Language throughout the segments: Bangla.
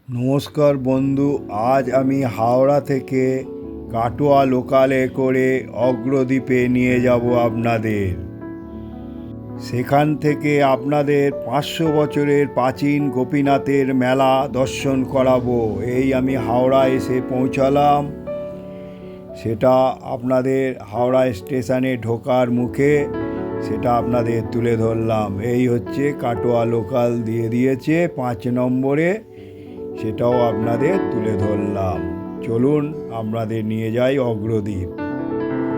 নমস্কার বন্ধু, আজ আমি হাওড়া থেকে কাটোয়া লোকালে করে অগ্রদ্বীপে নিয়ে যাব আপনাদের। সেখান থেকে আপনাদের 500 বছরের প্রাচীন গোপীনাথের মেলা দর্শন করাবো। এই আমি হাওড়া এসে পৌঁছালাম, সেটা আপনাদের হাওড়া স্টেশনে ঢোকার মুখে সেটা আপনাদের তুলে ধরলাম। এই হচ্ছে কাটোয়া লোকাল দিয়ে দিয়েছে 5 নম্বরে, সেটাও আপনাদের তুলে ধরলাম। চলুন আপনাদের নিয়ে যাই অগ্রদ্বীপ।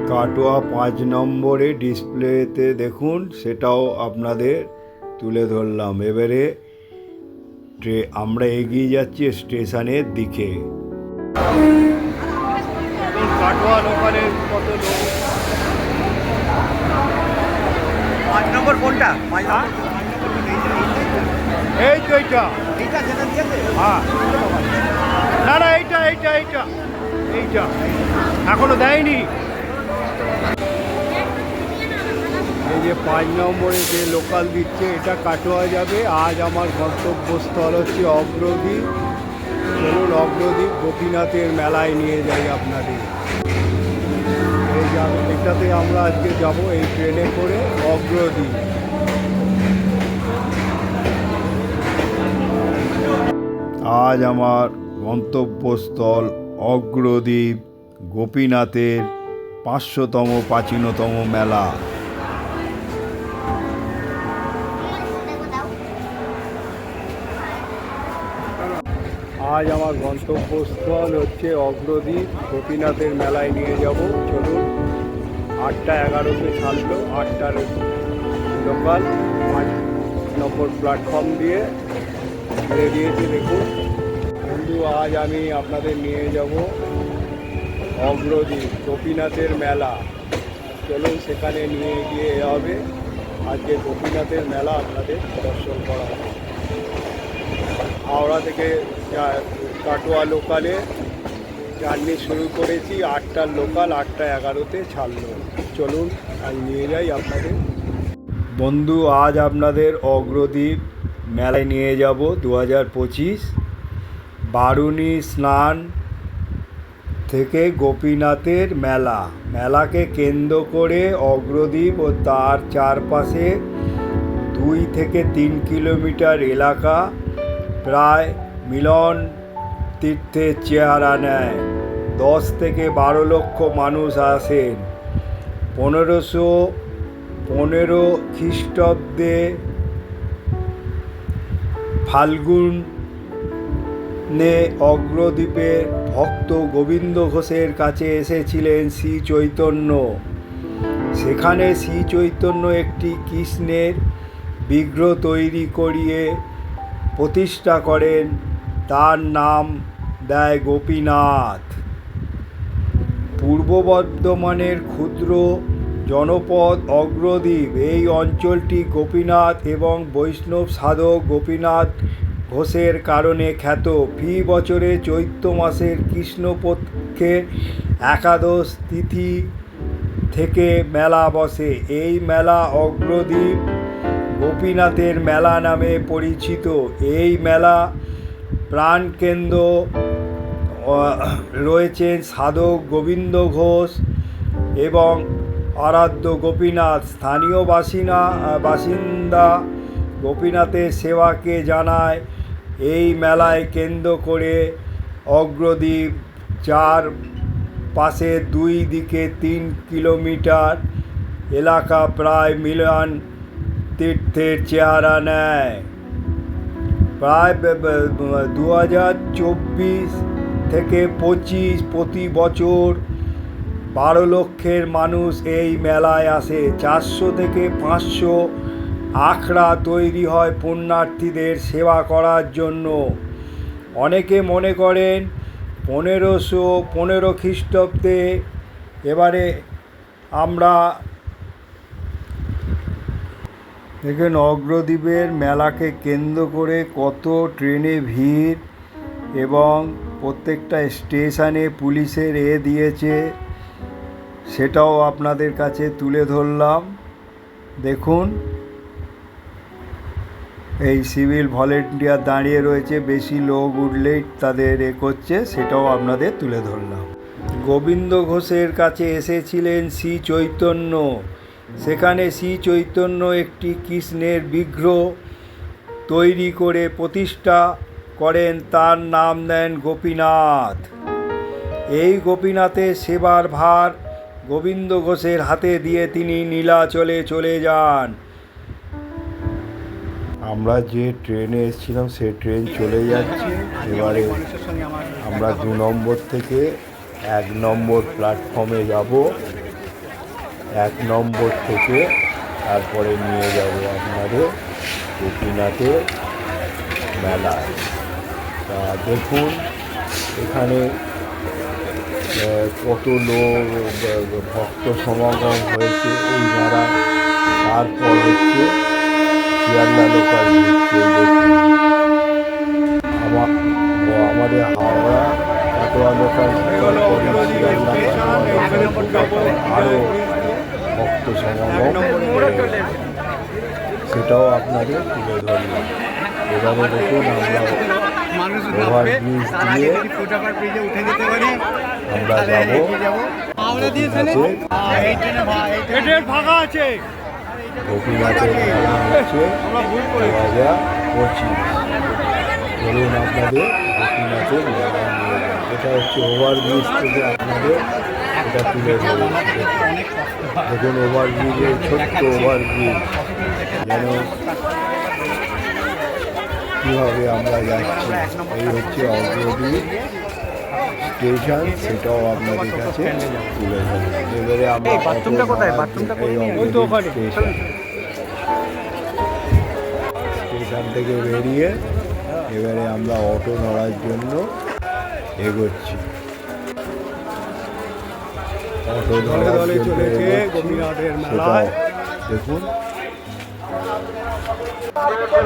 কাটোয়া 5 নম্বরে ডিসপ্লেতে দেখুন, সেটাও আপনাদের তুলে ধরলাম। এবারে আমরা এগিয়ে যাচ্ছি স্টেশনের দিকে। কাটোয়া লোকালের কত লোক। 5 নম্বর কোনটা? এই তো এইটা, হ্যাঁ, না না, এইটা এইটা এইটা এইটা এখনো দেয়নি। এই যে 5 নম্বরে যে লোকাল দিচ্ছে, এটা কাটোয়া যাবে। আজ আমার গন্তব্যস্থল হচ্ছে অগ্রদ্বীপ। চলুন অগ্রদ্বীপ গোপীনাথের মেলায় নিয়ে যাই আপনাদের। এই এটাতে আমরা আজকে যাব, এই ট্রেনে করে অগ্রদ্বীপ। আজ আমার গন্তব্যস্থল অগ্রদ্বীপ গোপীনাথের 500তম প্রাচীনতম মেলা। আজ আমার গন্তব্যস্থল হচ্ছে অগ্রদ্বীপ গোপীনাথের মেলায় নিয়ে যাব। চলুন, 8টা 11তে ছাড়লো, 8টার লোকাল 5 নম্বর প্ল্যাটফর্ম দিয়ে ছেড়ে দিয়েছি। দেখুন বন্ধু, আজ আমি আপনাদের নিয়ে যাব অগ্রদ্বীপ গোপীনাথের মেলা। চলুন সেখানে নিয়ে গিয়ে হবে আজকে গোপীনাথের মেলা আপনাদের দর্শন করা হবে। হাওড়া থেকে কাটোয়া লোকালে জার্নি শুরু করেছি। 8টার লোকাল 8টা 11তে ছাড়লো। চলুন আজ নিয়ে যাই আপনাদের। বন্ধু, আজ আপনাদের অগ্রদ্বীপ মেলায় নিয়ে যাব 2025 বারুণী স্নান থেকে গোপীনাথের মেলা। মেলাকে কেন্দ্র করে অগ্রদ্বীপ ও তার চারপাশে 2 থেকে 3 কিলোমিটার এলাকা প্রায় মিলন তীর্থের চেহারা নেয়। 10 থেকে 12 লক্ষ মানুষ আসেন। 1515 খ্রিস্টাব্দে ফাল্গুনে অগ্রদ্বীপের ভক্ত গোবিন্দ ঘোষের কাছে এসেছিলেন শ্রী চৈতন্য। সেখানে শ্রী চৈতন্য একটি কৃষ্ণের বিগ্রহ তৈরি করিয়ে প্রতিষ্ঠা করেন। তার নাম দেয় গোপীনাথ। পূর্ব বর্ধমানের ক্ষুদ্র জনপদ অগ্রদ্বীপ। এই অঞ্চলটি গোপীনাথ এবং বৈষ্ণব সাধক গোপীনাথ ঘোষের কারণে খ্যাত। ফি বছরে চৈত্র মাসের কৃষ্ণপক্ষের একাদশ তিথি থেকে মেলা বসে। এই মেলা অগ্রদ্বীপ গোপীনাথের মেলা নামে পরিচিত। এই মেলা প্রাণকেন্দ্র রয়েছেন সাধক গোবিন্দ ঘোষ এবং আরাধ্য গোপীনাথ। স্থানীয় বাসিন্দা গোপীনাথের সেবাকে জানায়। এই মেলায় কেন্দ্র করে অগ্রদ্বীপ চার পাশে 2 দিকে 3 কিলোমিটার এলাকা প্রায় মিলন তীর্থের চেহারা নেয়। প্রায় 2024 থেকে 25 প্রতি বছর 12 লক্ষের মানুষ এই মেলায় আসে। 400 থেকে 500 আখড়া তৈরি হয় পুণ্যার্থীদের সেবা করার জন্য। অনেকে মনে করেন 1515 খ্রিস্টাব্দে। এবারে আমরা দেখেন অগ্রদ্বীপের মেলাকে কেন্দ্র করে কত ট্রেনে ভিড় এবং প্রত্যেকটা স্টেশনে পুলিশের দিয়েছে, সেটাও আপনাদের কাছে তুলে ধরলাম। দেখুন এই সিভিল ভলেন্টিয়ার দাঁড়িয়ে রয়েছে, বেশি লোক উঠলেই তাদের করছে, সেটাও আপনাদের তুলে ধরলাম। গোবিন্দ ঘোষের কাছে এসেছিলেন শ্রী চৈতন্য। সেখানে শ্রী চৈতন্য একটি কৃষ্ণের বিগ্রহ তৈরি করে প্রতিষ্ঠা করেন, তার নাম দেন গোপীনাথ। এই গোপীনাথের সেবার ভার গোবিন্দ ঘোষের হাতে দিয়ে তিনি নীলাচলে চলে যান। আমরা যে ট্রেনে এসেছিলাম সেই ট্রেন চলে যাচ্ছে। এবারে আমরা 2 নম্বর থেকে 1 নম্বর প্ল্যাটফর্মে যাব। 1 নম্বর থেকে তারপরে নিয়ে যাব আপনাদের গোপীনাথের মেলায়। তা দেখুন এখানে কত লোক ভক্ত সমাগম হয়েছে এই মেলায়। তারপর হচ্ছে শিয়ালদা লোকাল ঢুকছে। আমাদের হাওড়া কাটোয়া লোকাল আরও ভক্ত সমাগম, সেটাও আপনাদের তুলে ধরলাম। এবারে দেখুন আমরা ওভারব্রিজ দিয়ে আমরা যাবো গোপীনাথের মেলা হচ্ছে 2025। ধরুন আপনাদের গোপীনাথের মেলা নিয়ে যান। এটা হচ্ছে ওভারব্রিজ থেকে আপনাদের এটা তুলে ধরুন। দেখুন ওভারব্রিজের ছোট্ট ওভারব্রিজ, যেন কীভাবে আমরা যাচ্ছি। এই হচ্ছে অগ্রদূত স্টেশন, সেটাও আপনাদের কাছে তুলে ধরুন। এবারে আমরা স্টেশন থেকে বেরিয়ে এবারে আমরা অটো ধরার জন্য এগোচ্ছি। অটো ধরার জন্য সেটাও দেখুন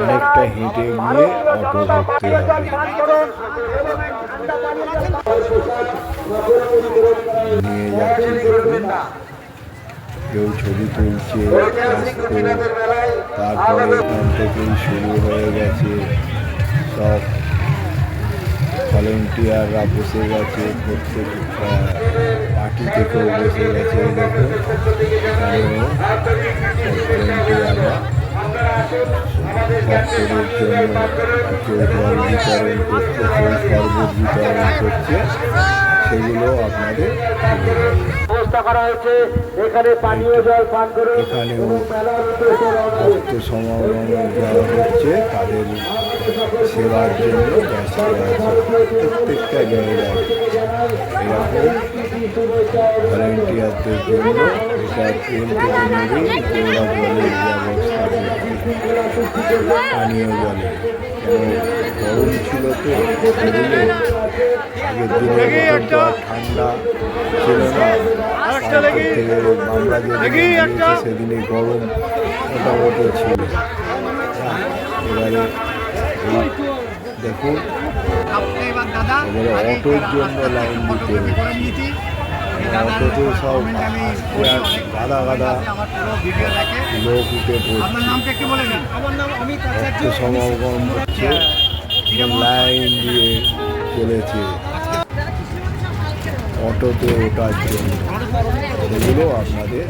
অনেকটা হেঁটে গিয়ে অটো ধরতে হবে। নিয়ে যাচ্ছি দেখুন, কেউ ছবি তুলছে, তারপরে এখান থেকেই শুরু হয়ে গেছে। সব ভলেন্টিয়াররা বসে গেছে, প্রত্যেক পার্টি থেকেও বসে গেছে। দেখুন এখানেও ভলেন্টিয়াররা ভক্তদের জন্য কেউ জল বিতরণ করছে, কেউ শরবত বিতরণ করছে, সেগুলো আপনাদের এখানেও ভক্ত সমাগম যারা হচ্ছে তাদের সেবার জন্য ব্যস্ত আছে। প্রত্যেকটা জায়গায় এরকম ভলেন্টিয়ারদের জন্য এটা ট্রেন থেকে নেবেই ওরা জলের ব্যবস্থা করছে, পানীয় জলে। গরম ছিল তো শরীরে, আগের দিনের মতো তো আর ঠান্ডা ছিল না। থেকে আমরা যেদিন সেদিনে গরম মোটামুটি ছিল। এবারে দেখুন এবারে অটোর জন্য লাইন দিতে হচ্ছে। অটোতে সব গাদা গাদা লোক উঠে পড়ছে, ভক্ত সমাগম হচ্ছে, লাইন দিয়ে চলেছে অটোতে ওঠার জন্য। সেগুলো আপনাদের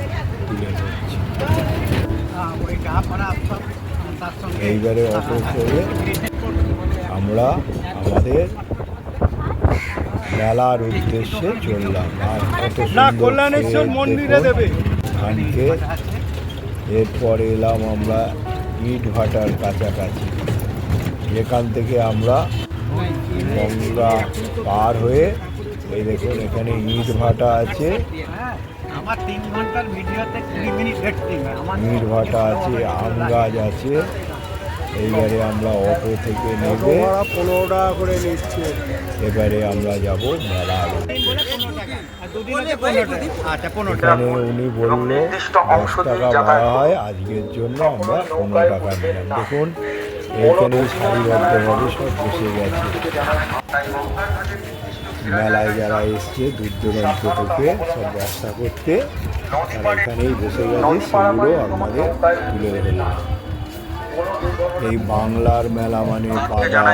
তুলে ধরছি। এইবারে অটো করে আমরা আমাদের মেলার উদ্দেশ্যে চললাম। আর কত সুন্দর মন্দিরে দেবে খানকে। এরপরে এলাম আমরা ইট ভাটার কাছাকাছি। এখান থেকে আমরা গঙ্গা পার হয়ে এই দেখুন এখানে ইট ভাটা আছে, ইট ভাটা আছে, আম গাছ আছে। এইবারে আমরা অটো থেকে নেবে 15 টাকা করে নিচ্ছে। এবারে আমরা যাব মেলার। এখানে উনি বললো 10 টাকা ভাড়া হয়, আজকের জন্য আমরা 15 টাকা নিলাম। দেখুন এখানে সারিবদ্ধভাবে সব বসে গেছে। মেলায় যারা এসছে দূর দূরান্ত থেকে সব ব্যবসা করতে, তারা এখানেই বসে গেছে, সেগুলো আপনাদের তুলে ধরলাম। এই বাংলার মেলা মানে বাজার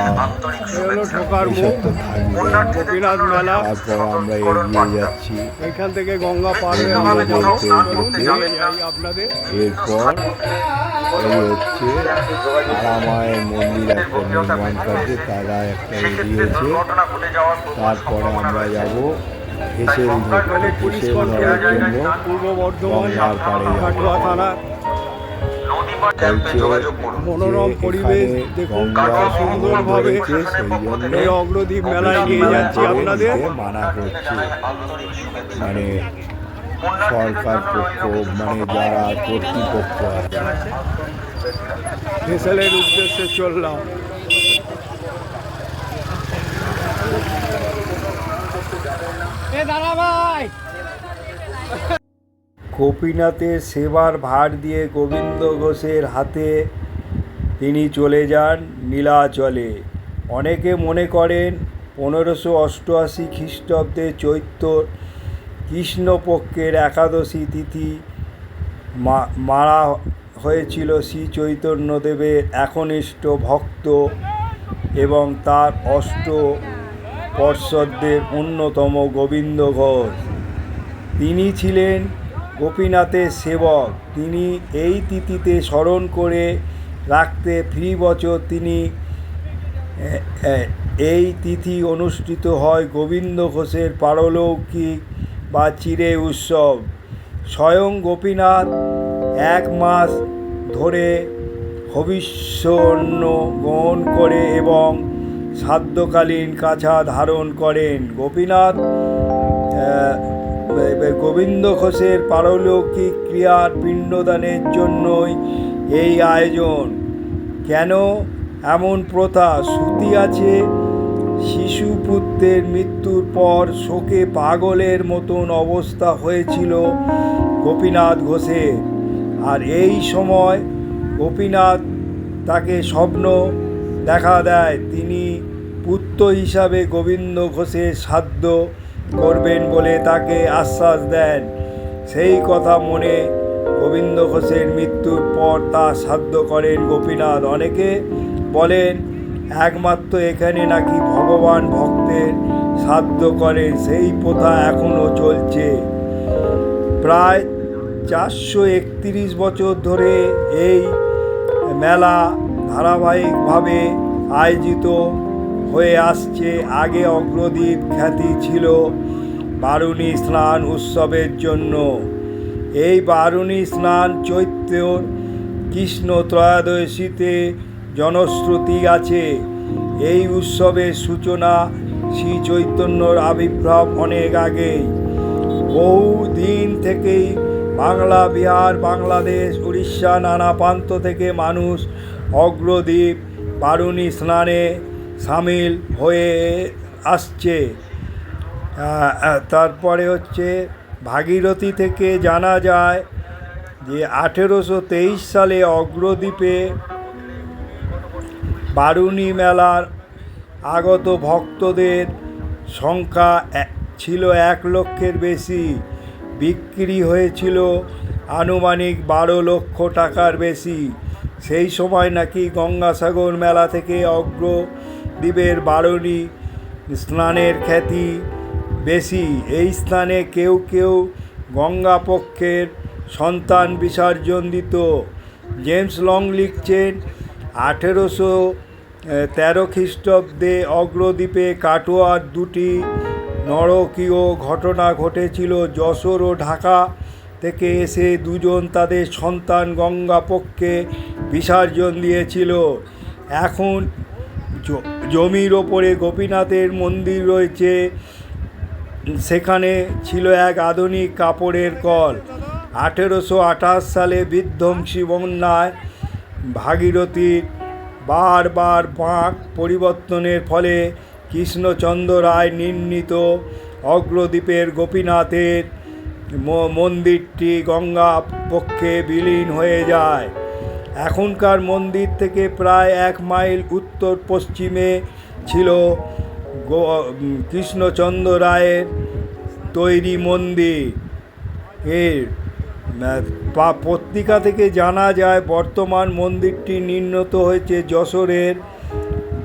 হলো ঢোকার এইসব মুখ তো থাকবে। গোপীনাথ মেলা। তারপর আমরা এগিয়ে যাচ্ছি। এখান থেকে গঙ্গা পার হয়ে এগিয়ে আমরা যাবো। যেতে চলুন যেতে নিয়ে যাই আপনাদের। এরপর এই হচ্ছে তারামায়ের মন্দির একটা নির্মাণ কাজে তারা একটা বেরিয়েছে। তারপরে আমরা যাব হেসেল মানে পুলিশ হেসেল ধরার জন্য পূর্ব বর্ধমান গঙ্গার পাড়ে যাব। কাটোয়া থানা। মনোরম পরিবেশ দেখুন, কত সুন্দরভাবে এই অগ্রদ্বীপ মেলায় নিয়ে যাচ্ছি আপনাদের। মানা করছে মানে সরকার পক্ষ মানে যারা কর্তৃপক্ষ আছে। হেসেলের উদ্দেশ্যে চললাম। দাদা ভাই, গোপীনাথের সেবার ভার দিয়ে গোবিন্দ ঘোষের হাতে তিনি চলে যান নীলাচলে। অনেকে মনে করেন 1588 খ্রিস্টাব্দে চৈত্র কৃষ্ণপক্ষের একাদশী তিথি মারা হয়েছিল শ্রী চৈতন্যদেবের একনিষ্ঠ ভক্ত এবং তার অষ্ট পর্ষদদের অন্যতম গোবিন্দ ঘোষ। তিনি ছিলেন গোপীনাথের সেবক। তিনি এই তিথিতে স্মরণ করে রাখতে ফি বছর তিনি এই তিথি অনুষ্ঠিত হয় গোবিন্দ ঘোষের পারলৌকিক বা চিরে উৎসব। স্বয়ং গোপীনাথ 1 মাস ধরে হবিষ্যান্ন গ্রহণ করে এবং শ্রাদ্ধকালীন কাছা ধারণ করেন। গোবিন্দ ঘোষের পারলৌকিক ক্রিয়ার পিণ্ডদানের জন্যই এই আয়োজন। কেন এমন প্রথা? শ্রুতি আছে শিশুপুত্রের মৃত্যুর পর শোকে পাগলের মতন অবস্থা হয়েছিল গোপীনাথ ঘোষের। আর এই সময় গোপীনাথ তাকে স্বপ্ন দেখা দেয়, তিনি পুত্র হিসাবে গোবিন্দ ঘোষের শ্রাদ্ধ করবেন বলে তাকে আশ্বাস দেন। সেই কথা মনে গোবিন্দ ঘোষের মৃত্যুর পর তা শ্রাদ্ধ করেন গোপীনাথ। অনেকে বলেন একমাত্র এখানে নাকি ভগবান ভক্তের শ্রাদ্ধ করেন, সেই প্রথা এখনও চলছে। প্রায় 431 বছর ধরে এই মেলা ধারাবাহিকভাবে আয়োজিত হয়ে আসছে। আগে অগ্রদ্বীপ খ্যাতি ছিল বারুণী স্নান উৎসবের জন্য। এই বারুণী স্নান চৈত্রের কৃষ্ণ ত্রয়োদশীতে জনশ্রুতি আছে। এই উৎসবের সূচনা শ্রী চৈতন্যর আবির্ভাব অনেক আগেই। বহু দিন থেকেই বাংলা, বিহার, বাংলাদেশ, উড়িষ্যা নানা প্রান্ত থেকে মানুষ অগ্রদ্বীপ বারুণী স্নানে সামিল হয়ে আসছে। তারপরে হচ্ছে ভাগীরথী থেকে জানা যায় যে 1823 সালে অগ্রদ্বীপে বারুণী মেলার আগত ভক্তদের সংখ্যা ছিল 1 লক্ষের বেশি। বিক্রি হয়েছিল আনুমানিক 12 লক্ষ টাকার বেশি। সেই সময় নাকি গঙ্গাসাগর মেলা থেকে অগ্রদ্বীপের বারুণী স্নানের খ্যাতি বেশি। এই স্থানে কেউ কেউ গঙ্গা পক্ষের সন্তান বিসর্জন দিত। জেমস লং লিখছেন 1813 খ্রিস্টাব্দে অগ্রদ্বীপে কাটোয়ার 2টি নরকীয় ঘটনা ঘটেছিল। যশোর ও ঢাকা থেকে এসে 2 জন তাদের সন্তান গঙ্গা পক্ষে বিসর্জন দিয়েছিল। এখন জমির ওপরে গোপীনাথের মন্দির রয়েছে। সেখানে ছিল এক আধুনিক কাপড়ের কল। 1828 সালে বিধ্বংসী বন্যায় ভাগীরথীর বারবার বাঁক পরিবর্তনের ফলে কৃষ্ণচন্দ্র রায় নির্মিত অগ্রদ্বীপের গোপীনাথের মন্দিরটি গঙ্গা পক্ষে বিলীন হয়ে যায়। এখনকার মন্দির থেকে প্রায় 1 মাইল উত্তর পশ্চিমে ছিল কৃষ্ণচন্দ্র রায়ের তৈরি মন্দির। এর পত্রিকা থেকে জানা যায় বর্তমান মন্দিরটি নির্মিত হয়েছে যশোরের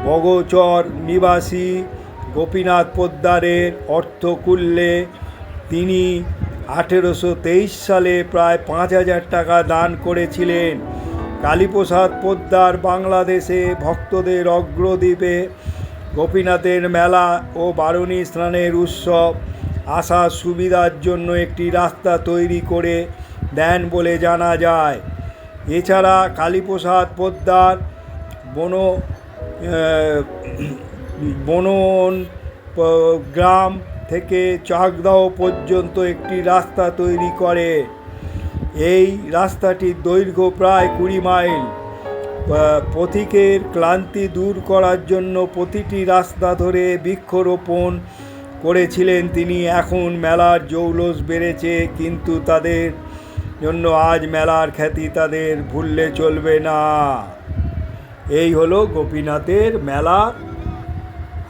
বগচর নিবাসী গোপীনাথ পোদ্দারের অর্থকুল্যে। তিনি 1823 সালে প্রায় 5,000 টাকা দান করেছিলেন। কালীপ্রসাদ পোদ্দার বাংলাদেশে ভক্তদের অগ্রদ্বীপে গোপীনাথের মেলা ও বারুণী স্নানের উৎসব আসার সুবিধার জন্য একটি রাস্তা তৈরি করে দেন বলে জানা যায়। এছাড়া কালীপ্রসাদ পোদ্দার বনন গ্রাম থেকে চাকদাহ পর্যন্ত একটি রাস্তা তৈরি করে। এই রাস্তাটির দৈর্ঘ্য প্রায় 20 মাইল। পথিকের ক্লান্তি দূর করার জন্য প্রতিটি রাস্তা ধরে বৃক্ষরোপণ করেছিলেন তিনি। এখন মেলার জৌলুস বেড়েছে, কিন্তু তাদের জন্য আজ মেলার খ্যাতি তাদের ভুললে চলবে না। এই হলো গোপীনাথের মেলা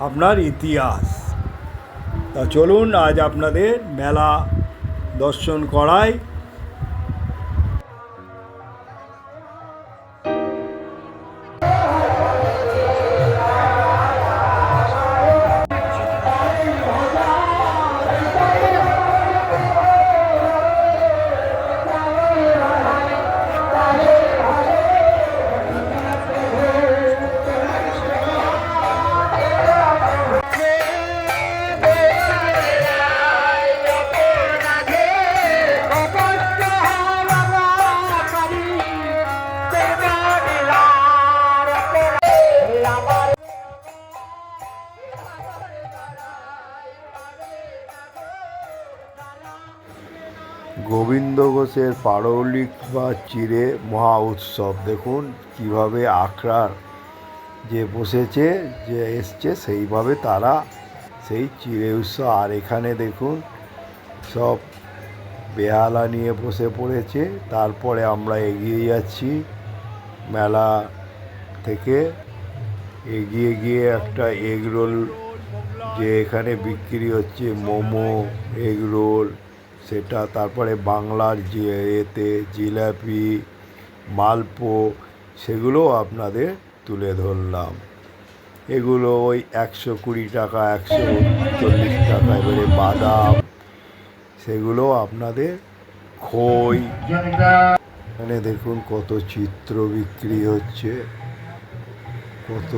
আপনার ইতিহাস। তা চলুন আজ আপনাদের মেলা দর্শন করাই। গোবিন্দ ঘোষের পারৌলিক বা চিড়ে মহা উৎসব। দেখুন কিভাবে আখড়ার যে বসেছে, যে এসছে, সেইভাবে তারা সেই চিড়ে উৎসব। আর এখানে দেখুন সব বেহালা নিয়ে বসে পড়েছে। তারপরে আমরা এগিয়ে যাচ্ছি মেলা থেকে। এগিয়ে গিয়ে একটা এগরোল যে এখানে বিক্রি হচ্ছে, মোমো, এগরোল, সেটা, তারপরে বাংলার যে এতে জিলাপি, মালপো, সেগুলো আপনাদের তুলে ধরলাম। এগুলো ওই 120 টাকা, 140 টাকা। এবারে বাদাম, সেগুলো আপনাদের খই। এখানে দেখুন কত চিত্র বিক্রি হচ্ছে, কত।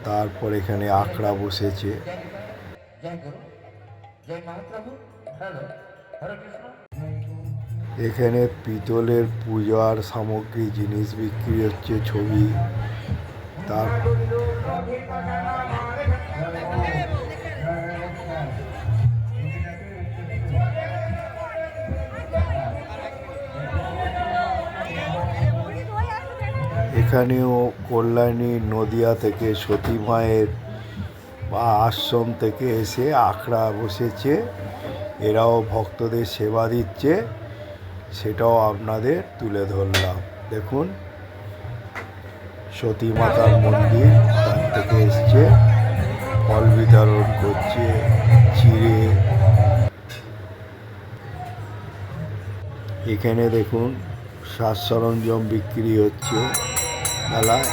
তারপর এখানে আখড়া বসেছে। এখানে পিতলের পূজার সামগ্রী জিনিস বিক্রি হচ্ছে, ছবি। তার এখানেও কল্যাণী নদিয়া থেকে সতী মায়ের বা আশ্রম থেকে এসে আখড়া বসেছে। এরাও ভক্তদের সেবা দিচ্ছে, সেটাও আপনাদের তুলে ধরলাম। দেখুন সতী মাতার মন্দির, তার থেকে এসছে, ফল বিতরণ করছে, চিড়ে। এখানে দেখুন সাজ সরঞ্জাম বিক্রি হচ্ছে মেলায়।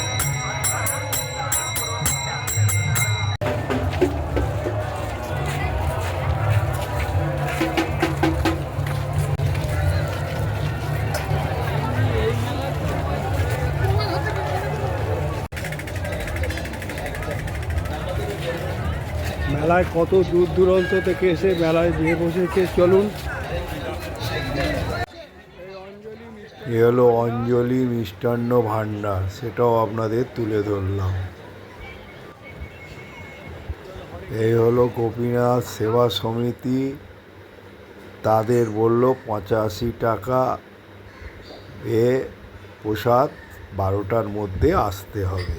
মেলায় কত দূর দূরান্ত থেকে এসে মেলায় দিয়ে বসেছে। চলুন। এ হলো অঞ্জলি মিষ্টান্ন ভাণ্ডার, সেটাও আপনাদের তুলে ধরলাম। এই হলো গোপীনাথ সেবা সমিতি, তাদের বলল 85 টাকা এ প্রসাদ 12টার মধ্যে আসতে হবে।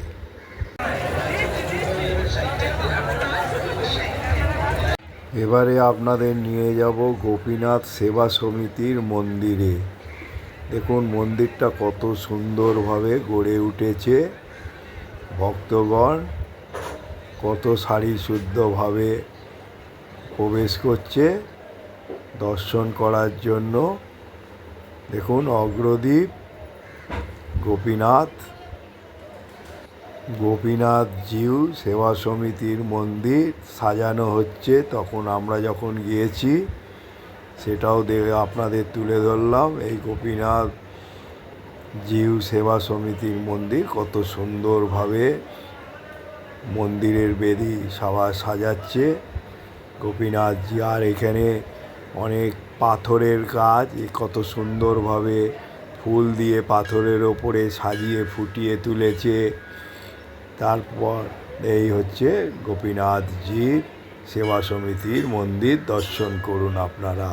এবারে আপনাদের নিয়ে যাব গোপীনাথ সেবা সমিতির মন্দিরে। দেখুন মন্দিরটা কত সুন্দরভাবে গড়ে উঠেছে। ভক্তগণ কত সারিশুদ্ধভাবে প্রবেশ করছে দর্শন করার জন্য। দেখুন অগ্রদ্বীপ গোপীনাথ জিউ সেবা সমিতির মন্দির সাজানো হচ্ছে। তখন আমরা যখন গিয়েছি সেটাও দেখে আপনাদের তুলে ধরলাম। এই গোপীনাথ জিউ সেবা সমিতির মন্দির কত সুন্দরভাবে মন্দিরের বেদি সবাই সাজাচ্ছে গোপীনাথজি। আর এখানে অনেক পাথরের কাজ, কত সুন্দরভাবে ফুল দিয়ে পাথরের ওপরে সাজিয়ে ফুটিয়ে তুলেছে। তারপর এই হচ্ছে গোপীনাথজির সেবা সমিতির মন্দির, দর্শন করুন আপনারা।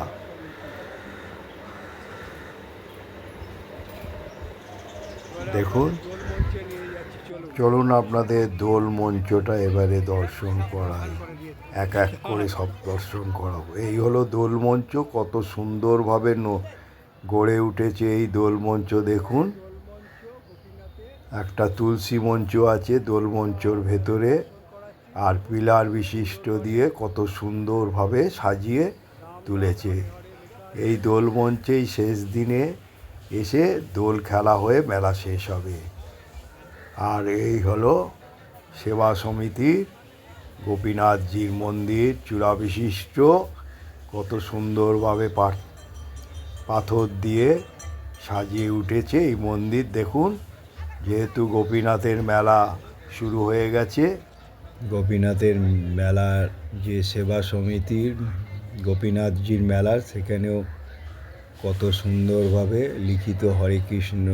দেখুন, চলুন আপনাদের দোল মঞ্চটা এবারে দর্শন করাই, এক এক করে সব দর্শন করাবো। এই হলো দোল মঞ্চ, কত সুন্দরভাবে গড়ে উঠেছে এই দোল মঞ্চ। দেখুন, একটা তুলসী মঞ্চ আছে দোল মঞ্চর ভেতরে, আর পিলার বিশিষ্ট দিয়ে কত সুন্দরভাবে সাজিয়ে তুলেছে। এই দোল মঞ্চেই শেষ দিনে এসে দোল খেলা হয়ে মেলা শেষ হবে। আর এই হলো সেবা সমিতির গোপীনাথজির মন্দির, চূড়া বিশিষ্ট, কত সুন্দরভাবে পাথর দিয়ে সাজিয়ে উঠেছে এই মন্দির। দেখুন, যেহেতু গোপীনাথের মেলা শুরু হয়ে গেছে, গোপীনাথের মেলার যে সেবা সমিতির গোপীনাথজির মেলার, সেখানেও কত সুন্দরভাবে লিখিত হরে কৃষ্ণ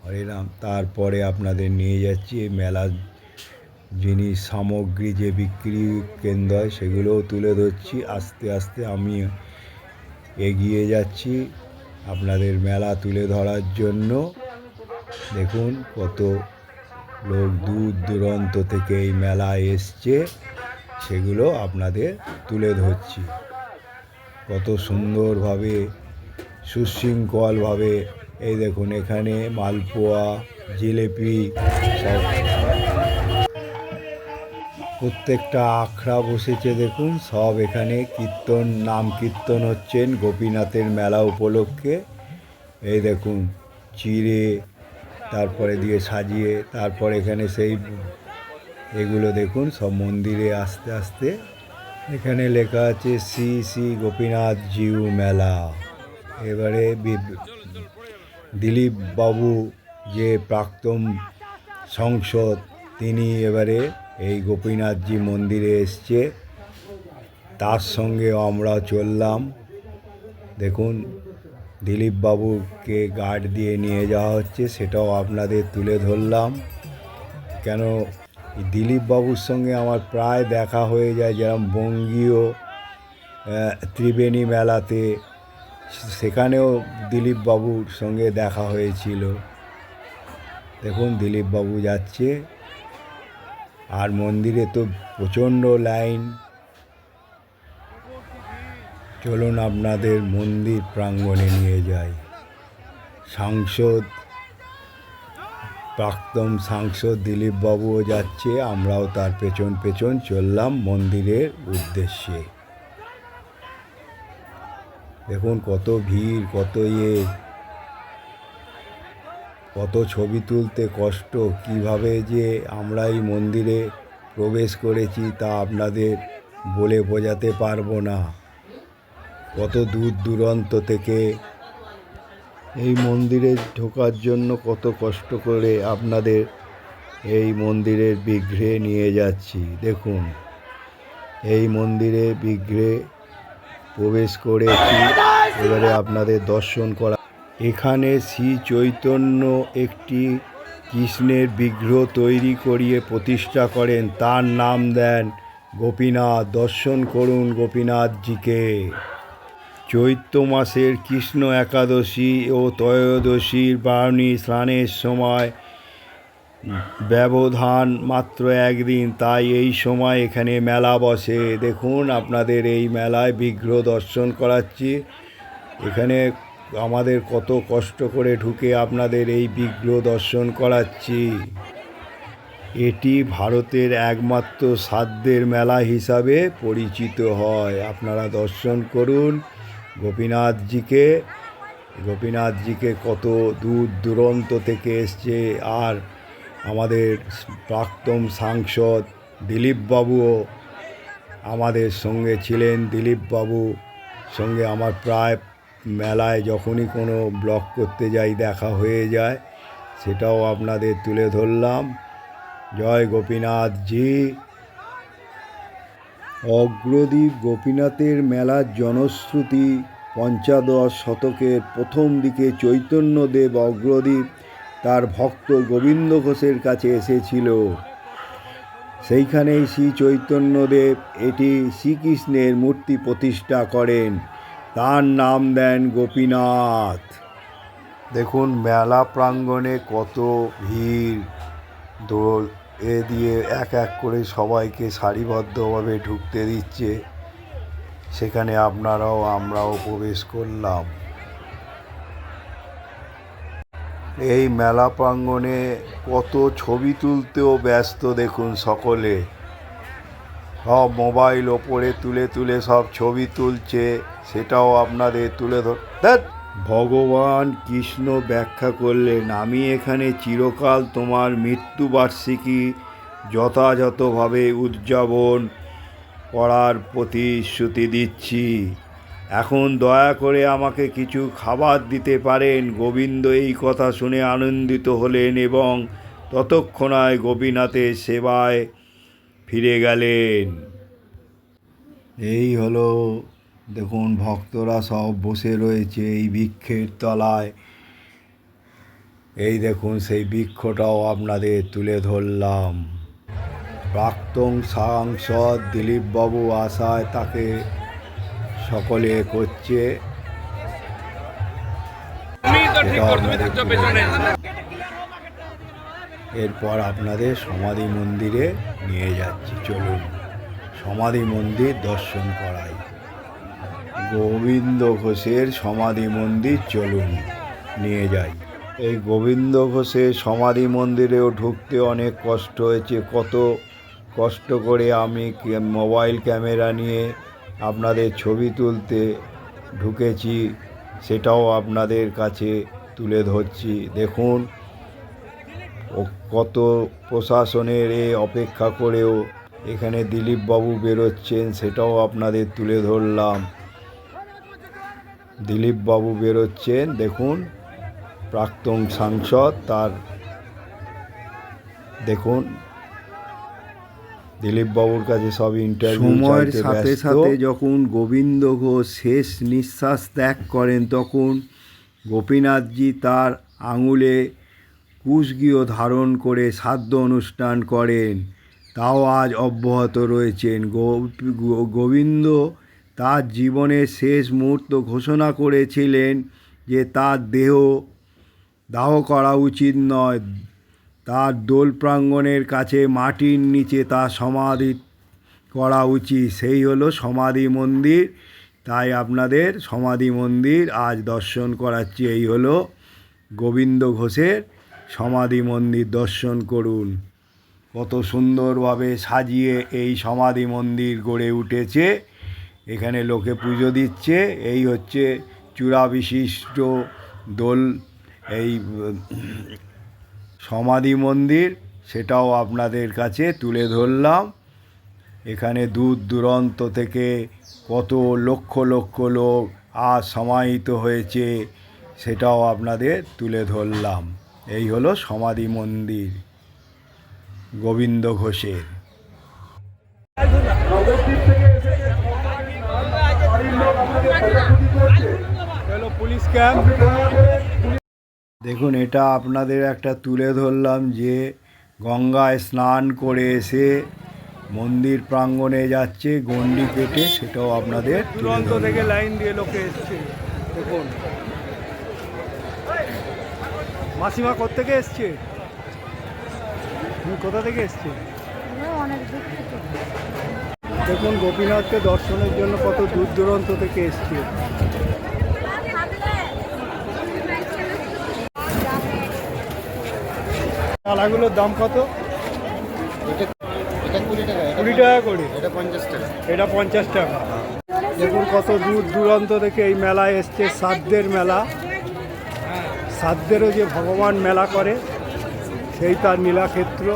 হরে রাম। তারপরে আপনাদের নিয়ে যাচ্ছি এই মেলার জিনিস সামগ্রী যে বিক্রি কেন্দ্র হয় সেগুলোও তুলে ধরছি। আস্তে আস্তে আমি এগিয়ে যাচ্ছি আপনাদের মেলা তুলে ধরার জন্য। দেখুন কত লোক দূর দূরান্ত থেকে এই মেলায় এসছে, সেগুলো আপনাদের তুলে ধরছি। কত সুন্দরভাবে সুশৃঙ্খলভাবে এই দেখুন, এখানে মালপোয়া, জিলেপি সব, প্রত্যেকটা আখড়া বসেছে। দেখুন সব এখানে কীর্তন, নাম কীর্তন হচ্ছেন গোপীনাথের মেলা উপলক্ষে। এই দেখুন চিড়ে তারপরে দিয়ে সাজিয়ে, তারপর এখানে সেই এগুলো দেখুন সব মন্দিরে আস্তে আস্তে এখানে লেখা আছে শ্রী শ্রী গোপীনাথ জিউ মেলা। এবারে দিলীপ বাবু যে প্রাক্তন সংসদ, তিনি এবারে এই গোপীনাথজি মন্দিরে এসছে, তার সঙ্গে আমরা চললাম। দেখুন দিলীপ বাবুকে গার্ড দিয়ে নিয়ে যাওয়া হচ্ছে, সেটাও আপনাদের তুলে ধরলাম। কেন দিলীপ বাবুর সঙ্গে আমার প্রায় দেখা হয়ে যায়, যেরকম বঙ্গীয় ত্রিবেণী মেলাতে, সেখানেও দিলীপ বাবুর সঙ্গে দেখা হয়েছিল। দেখুন দিলীপ বাবু যাচ্ছে, আর মন্দিরে তো প্রচণ্ড লাইন। চলুন আপনাদের মন্দির প্রাঙ্গণে নিয়ে যাই। প্রাক্তন সাংসদ দিলীপ বাবুও যাচ্ছে, আমরাও তার পেছন পেছন চললাম মন্দিরের উদ্দেশ্যে। দেখুন কত ভিড়, কত ছবি তুলতে কষ্ট, কিভাবে যে আমরা এই মন্দিরে প্রবেশ করেছি তা আপনাদের বলে বোঝাতে পারবো না। কত দূর দূরান্ত থেকে এই মন্দিরে ঢোকার জন্য কত কষ্ট করে আপনাদের এই মন্দিরের বিগ্রহে নিয়ে যাচ্ছি। দেখুন এই মন্দিরে বিগ্রহে প্রবেশ করেছি, এবারে আপনাদের দর্শন করা। এখানে শ্রী চৈতন্য একটি কৃষ্ণের বিগ্রহ তৈরি করিয়ে প্রতিষ্ঠা করেন, তার নাম দেন গোপীনাথ। দর্শন করুন গোপীনাথজিকে। চৈত্র মাসের কৃষ্ণ একাদশী ও ত্রয়োদশীর বারুণী স্নানের সময় ব্যবধান মাত্র একদিন, তাই এই সময় এখানে মেলা বসে। দেখুন আপনাদের এই মেলায় বিগ্রহ দর্শন করাচ্ছি। এখানে আমাদের কত কষ্ট করে ঢুকে আপনাদের এই বিগ্রহ দর্শন করাচ্ছি। এটি ভারতের একমাত্র সাধ্যের মেলা হিসাবে পরিচিত হয়। আপনারা দর্শন করুন গোপীনাথজিকে। গোপীনাথজিকে কত দূর দূরান্ত থেকে এসছে। আর আমাদের প্রাক্তন সাংসদ দিলীপবাবুও আমাদের সঙ্গে ছিলেন। দিলীপবাবু সঙ্গে আমার প্রায় মেলায় যখনই কোনো ব্লগ করতে যাই দেখা হয়ে যায়, সেটাও আপনাদের তুলে ধরলাম। জয় গোপীনাথজি। অগ্রদ্বীপ গোপীনাথের মেলার জনশ্রুতি পঞ্চদশ শতকের প্রথম দিকে চৈতন্যদেব অগ্রদ্বীপ তার ভক্ত গোবিন্দ ঘোষের কাছে এসেছিল। সেইখানেই শ্রী চৈতন্যদেব এটি শ্রীকৃষ্ণের মূর্তি প্রতিষ্ঠা করেন, তার নাম দেন গোপীনাথ। দেখুন মেলা প্রাঙ্গণে কত ভিড়, দোল এ দিয়ে এক এক করে সবাইকে সারিবদ্ধভাবে ঢুকতে দিচ্ছে। সেখানে আমরাও প্রবেশ করলাম। এই মেলা প্রাঙ্গণে কত ছবি তুলতেও ব্যস্ত দেখুন সকলে। সব মোবাইল ওপরে তুলে তুলে সব ছবি তুলছে, সেটাও আপনাদের তুলে ভগবান কৃষ্ণ ব্যাখ্যা করলেন, আমি এখানে চিরকাল তোমার মৃত্যুবার্ষিকী যথাযথভাবে উদযাপন করার প্রতিশ্রুতি দিচ্ছি। এখন দয়া করে আমাকে কিছু খাবার দিতে পারেন। গোবিন্দ এই কথা শুনে আনন্দিত হলেন এবং ততক্ষণায় গোপীনাথের সেবায় ফিরে গেলেন। এই হলো দেখুন ভক্তরা সব বসে রয়েছে এই বৃক্ষের তলায়। এই দেখুন সেই বৃক্ষটাও আপনাদের তুলে ধরলাম। প্রাক্তন সাংসদ দিলীপবাবু আসায় তাকে সকলে করছে। এরপর আপনাদের সমাধি মন্দিরে নিয়ে যাচ্ছি, চলুন সমাধি মন্দির দর্শন করাই। গোবিন্দ ঘোষের সমাধি মন্দির চলুন নিয়ে যাই। এই গোবিন্দ ঘোষের সমাধি মন্দিরেও ঢুকতে অনেক কষ্ট হয়েছে। কত কষ্ট করে আমি মোবাইল ক্যামেরা নিয়ে আপনাদের ছবি তুলতে ঢুকেছি, সেটাও আপনাদের কাছে তুলে ধরছি। দেখুন কত প্রশাসনের অপেক্ষা করেও এখানে দিলীপবাবু বেরোচ্ছেন, সেটাও আপনাদের তুলে ধরলাম। দিলীপবাবু বেরোচ্ছেন, দেখুন প্রাক্তন সাংসদ, তার দেখুন দিলীপবাবুর কাছে সব ইন্টারভিউ। সময়ের সাথে সাথে যখন গোবিন্দ ঘোষ শেষ নিঃশ্বাস ত্যাগ করেন, তখন গোপীনাথজি তার আঙুলে কুশগৃহ ধারণ করে শ্রাদ্ধ অনুষ্ঠান করেন, তাও আজ অব্যাহত রয়েছেন। গোবিন্দ তার জীবনের শেষ মুহূর্ত ঘোষণা করেছিলেন যে তার দেহ দাহ করা উচিত নয়, তার দোল প্রাঙ্গণের কাছে মাটির নিচে তার সমাধি করা উচিত। সেই হলো সমাধি মন্দির। তাই আপনাদের সমাধি মন্দির আজ দর্শন করাচ্ছি। এই হলো গোবিন্দ ঘোষের সমাধি মন্দির, দর্শন করুন। কত সুন্দরভাবে সাজিয়ে এই সমাধি মন্দির গড়ে উঠেছে। এখানে লোকে পুজো দিচ্ছে। এই হচ্ছে চূড়া বিশিষ্ট দোল এই সমাধি মন্দির, সেটাও আপনাদের কাছে তুলে ধরলাম। এখানে দূর দূরান্ত থেকে কত লক্ষ লক্ষ লোক আজ সমাহিত হয়েছে, সেটাও আপনাদের তুলে ধরলাম। এই হলো সমাধি মন্দির গোবিন্দ ঘোষের। পুলিশ ক্যাম্প দেখুন, এটা আপনাদের একটা তুলে ধরলাম যে গঙ্গায় স্নান করে এসে মন্দির প্রাঙ্গণে যাচ্ছে গণ্ডি কেটে, সেটাও আপনাদের দূরান্ত থেকে লাইন দিয়ে লোকে এসছে। দেখুন মাসিমা কোত্থেকে এসছে, কোথা থেকে এসছে? দেখুন গোপীনাথকে দর্শনের জন্য কত দূর দূরান্ত থেকে এসছে। চালাগুলোর দাম কত? এটা 20 টাকা, 20 টাকা করে। এটা 50 টাকা। এটা 50 টাকা। দেখুন কত দূর দূরান্ত থেকে এই মেলায় এসছে, শ্রাদ্ধের মেলা। সাধ্যেরও যে ভগবান মেলা করে সেই তার নীলাক্ষেত্র।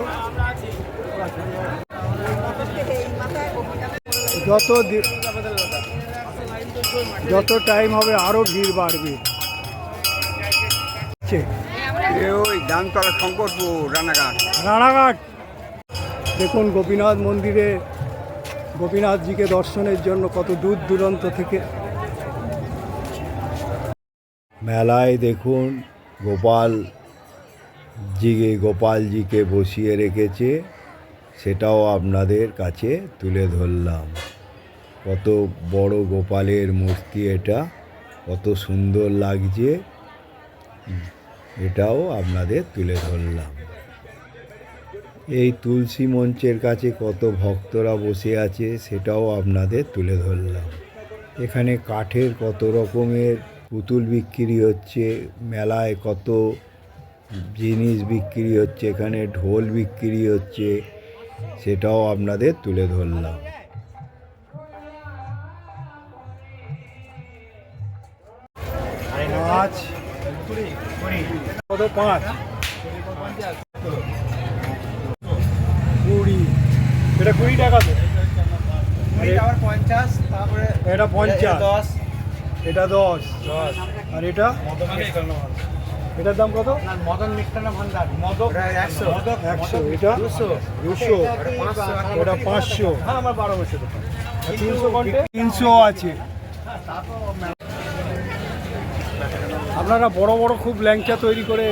যত টাইম হবে আরও ভিড় বাড়বে। ওই ডানতলা শঙ্করপুর রানাঘাট দেখুন গোপীনাথ মন্দিরে গোপীনাথজিকে দর্শনের জন্য কত দূর দূরান্ত থেকে। মেলায় দেখুন গোপালজিকে বসিয়ে রেখেছে, সেটাও আপনাদের কাছে তুলে ধরলাম। কত বড় গোপালের মূর্তি, এটা কত সুন্দর লাগছে, এটাও আপনাদের তুলে ধরলাম। এই তুলসী মঞ্চের কাছে কত ভক্তরা বসে আছে, সেটাও আপনাদের তুলে ধরলাম। এখানে কাঠের কত রকমের পুতুল বিক্রি হচ্ছে, মেলায় কত জিনিস বিক্রি হচ্ছে, এখানে ঢোল বিক্রি হচ্ছে, সেটাও আপনাদের তুলে ধরলাম। মাছ কত 5 20, এটা 20 টাকা তো, আবার 50, তারপরে এটা 50, 10, এটা 10, আর এটা এটার দাম কত? মদন মিষ্টান্ন ভান্ডার, মদক 100, 100, এটা 200, এটা 500, হ্যাঁ আমার 12 বছর 300 কোনটে 300 আছে। আপনারা বড় বড় খুব ল্যাংচা তৈরি করে,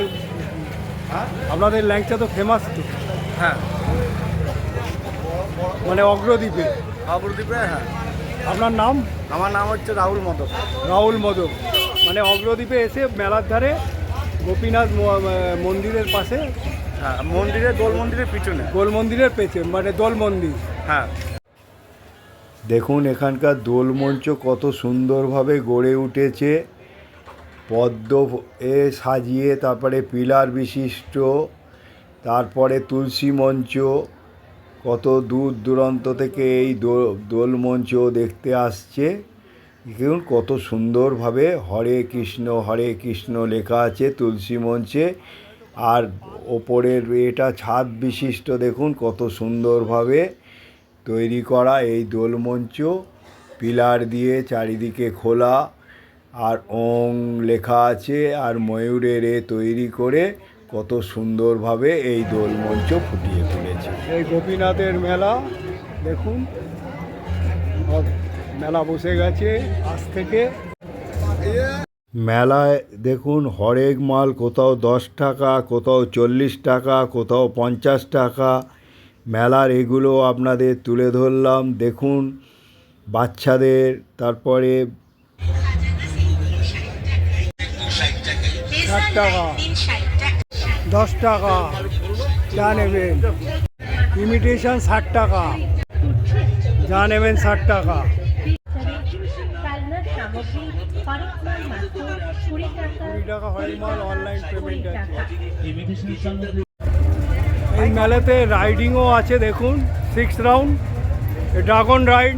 আপনাদের ল্যাংচা তো ফেমাস তো, হ্যাঁ মানে অগ্রদ্বীপে। অগ্রদ্বীপে, হ্যাঁ। আপনার নাম? আমার নাম হচ্ছে রাহুল মদক। রাহুল মদক, মানে অগ্রদ্বীপে এসে মেলার ধারে গোপীনাথ মন্দিরের পাশে, হ্যাঁ মন্দিরের দোল মন্দিরের পিছনে, গোল মন্দিরের পেছনে, মানে দোল মন্দির। হ্যাঁ দেখুন এখানকার দোলমঞ্চ কত সুন্দরভাবে গড়ে উঠেছে, পদ্ম এ সাজিয়ে, তারপরে পিলার বিশিষ্ট, তারপরে তুলসী মঞ্চ, কত দূর দূরান্ত থেকে এই দোলমঞ্চ দেখতে আসছে। দেখুন কত সুন্দরভাবে হরে কৃষ্ণ লেখা আছে তুলসী মঞ্চে, আর ওপরের এটা ছাদ বিশিষ্ট, দেখুন কত সুন্দরভাবে তৈরি করা এই দোলমঞ্চ, পিলার দিয়ে চারিদিকে খোলা, আর ওং লেখা আছে, আর ময়ূরের তৈরি করে কত সুন্দরভাবে এই দোলমঞ্চ ফুটিয়ে তুলেছে। এই গোপীনাথের মেলা দেখুন, মেলা বসে গেছে আজ থেকে। মেলায় দেখুন হরেক মাল কোথাও 10 টাকা, কোথাও 40 টাকা, কোথাও 50 টাকা। মেলার এগুলো আপনাদের তুলে ধরলাম। দেখুন বাচ্চাদের, তারপরে 60 টাকা, 10 টাকা, যা নেবেন। ইমিটেশন 60 টাকা, যা নেবেন 60 টাকা। কুড়ি টাকা হরেক মাল অনলাইন পেমেন্ট আছে। এই মেলাতে রাইডিংও আছে দেখুন, 6 রাউন্ড ড্রাগন রাইড,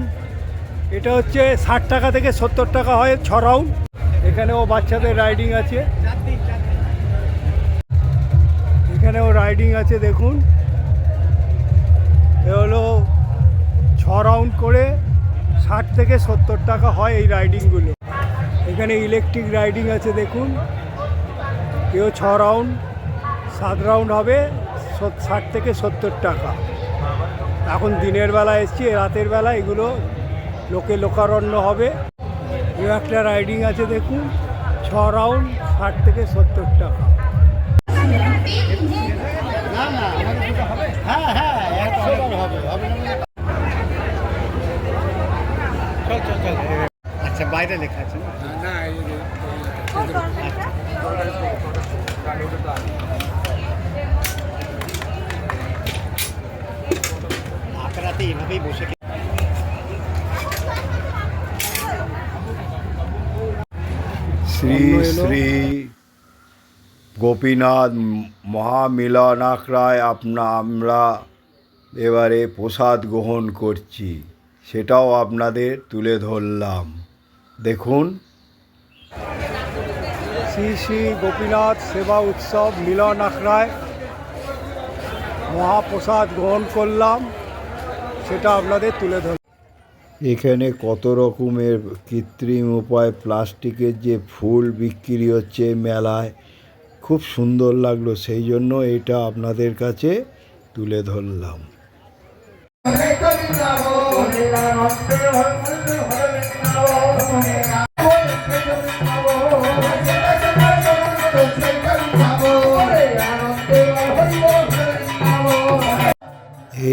এটা হচ্ছে 60 টাকা থেকে 70 টাকা হয় 6 রাউন্ড। এখানেও বাচ্চাদের রাইডিং আছে, এখানেও রাইডিং আছে দেখুন। এ হলো 6 রাউন্ড করে 60 থেকে 70 টাকা হয় এই রাইডিংগুলো। এখানে ইলেকট্রিক রাইডিং আছে দেখুন, এও 6 রাউন্ড, 7 রাউন্ড হবে 60 থেকে 70 টাকা। এখন দিনের বেলা এসছি, রাতের বেলা এগুলো লোকারণ্য হবে। এও একটা রাইডিং আছে দেখুন, 6 রাউন্ড 60 থেকে 70 টাকা। আচ্ছা বাইরে লেখা আছে না? রাতে এভাবেই বসে শ্রী শ্রী গোপীনাথ মহামিলনাখড়ায় আমরা এবারে প্রসাদ গ্রহণ করছি, সেটাও আপনাদের তুলে ধরলাম। দেখুন শ্রী শ্রী গোপীনাথ সেবা উৎসব মিলন আখড়ায় মহাপ্রসাদ গ্রহণ করলাম, সেটা আপনাদের তুলে ধরলাম। এখানে কত রকমের কৃত্রিম উপায় প্লাস্টিকের যে ফুল বিক্রি হচ্ছে এই মেলায়, খুব সুন্দর লাগলো, সেই জন্য এটা আপনাদের কাছে তুলে ধরলাম।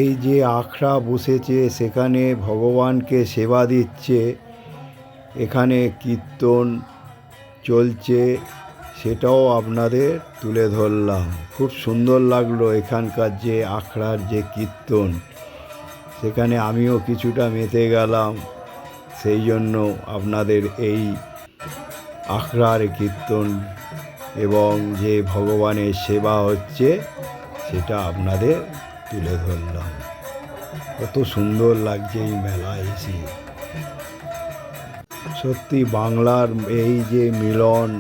এই যে আখড়া বসেছে, সেখানে ভগবানকে সেবা দিচ্ছে, এখানে কীর্তন চলছে, সেটাও আপনাদের তুলে ধরলাম। খুব সুন্দর লাগলো এখানকার যে আখড়ার যে কীর্তন, সেখানে আমিও কিছুটা মেতে গেলাম, সেই জন্য আপনাদের এই আখড়ার কীর্তন এবং যে ভগবানের সেবা হচ্ছে সেটা আপনাদের তুলে ধরলাম। কত সুন্দর লাগছে এই মেলায় এসে। সত্যি বাংলার এই যে মিলন,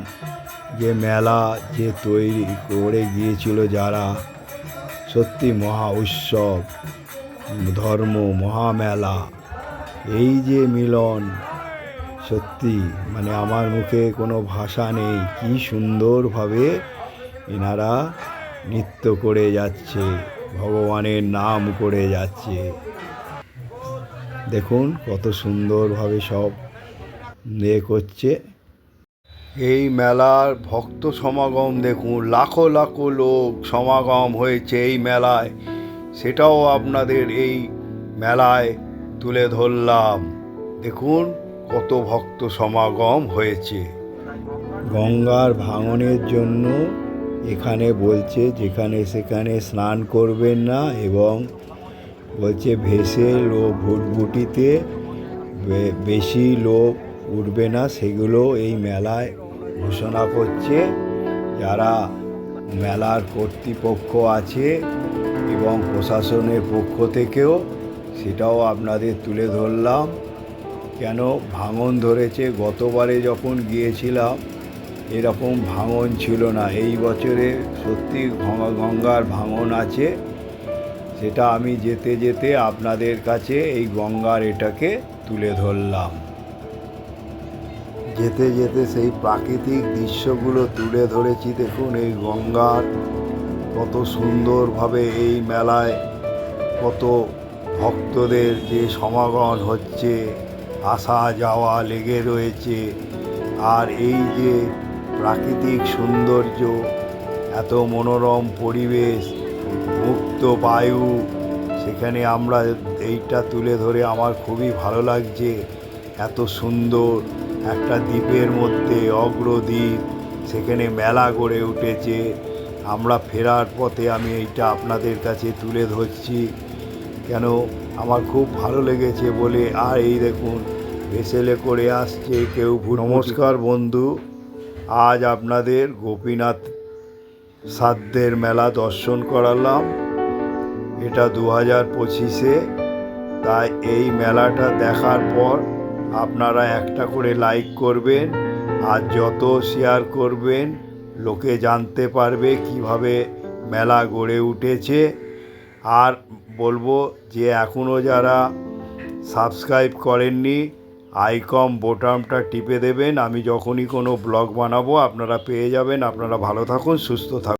যে মেলা যে তৈরি করে গিয়েছিল যারা, সত্যি মহা উৎসব, ধর্ম মহামেলা, এই যে মিলন, সত্যি মানে আমার মুখে কোনো ভাষা নেই। কি সুন্দরভাবে এনারা নৃত্য করে যাচ্ছে, ভগবানের নাম করে যাচ্ছে। দেখুন কত সুন্দরভাবে সব করছে। এই মেলার ভক্ত সমাগম দেখুন, লাখো লাখো লোক সমাগম হয়েছে এই মেলায়, সেটাও আপনাদের এই মেলায় তুলে ধরলাম। দেখুন কত ভক্ত সমাগম হয়েছে। গঙ্গার ভাঙনের জন্য এখানে বলছে যেখানে সেখানে স্নান করবেন না, এবং বলছে ভেসে লোক ভুটভুটিতে বেশি লোক উঠবে না, সেগুলো এই মেলায় ঘোষণা করছে যারা মেলার কর্তৃপক্ষ আছে এবং প্রশাসনের পক্ষ থেকেও, সেটাও আপনাদের তুলে ধরলাম। কেন ভাঙন ধরেছে, গতবারে যখন গিয়েছিলাম এরকম ভাঙন ছিল না, এই বছরে সত্যি গঙ্গার ভাঙন আছে, সেটা আমি যেতে যেতে আপনাদের কাছে এই গঙ্গার এটাকে তুলে ধরলাম। যেতে যেতে সেই প্রাকৃতিক দৃশ্যগুলো তুলে ধরেছি। দেখুন এই গঙ্গার কত সুন্দরভাবে এই মেলায় কত ভক্তদের যে সমাগম হচ্ছে, আসা যাওয়া লেগে রয়েছে। আর এই যে প্রাকৃতিক সৌন্দর্য, এত মনোরম পরিবেশ, মুক্ত বায়ু, সেখানে আমরা এইটা তুলে ধরে আমার খুবই ভালো লাগছে। এত সুন্দর একটা দ্বীপের মধ্যে, অগ্রদ্বীপ, সেখানে মেলা গড়ে উঠেছে। আমরা ফেরার পথে আমি এইটা আপনাদের কাছে তুলে ধরছি, কেন আমার খুব ভালো লেগেছে বলে। আর এই দেখুন ভেসেলে করে আসছে কেউ। নমস্কার বন্ধু, আজ আপনাদের গোপীনাথ সাধ্যের মেলা দর্শন করালাম। এটা 2025-এ, তাই এই মেলাটা দেখার পর আপনারা একটা করে লাইক করবেন, আর যত শেয়ার করবেন লোকে জানতে পারবে কিভাবে মেলা গড়ে উঠেছে। আর বলবো যে এখনও যারা সাবস্ক্রাইব করেননি, আইকন বোতামটা টিপে দেবেন, আমি যখনই কোনো ব্লগ বানাবো আপনারা পেয়ে যাবেন। আপনারা ভালো থাকুন, সুস্থ থাকুন।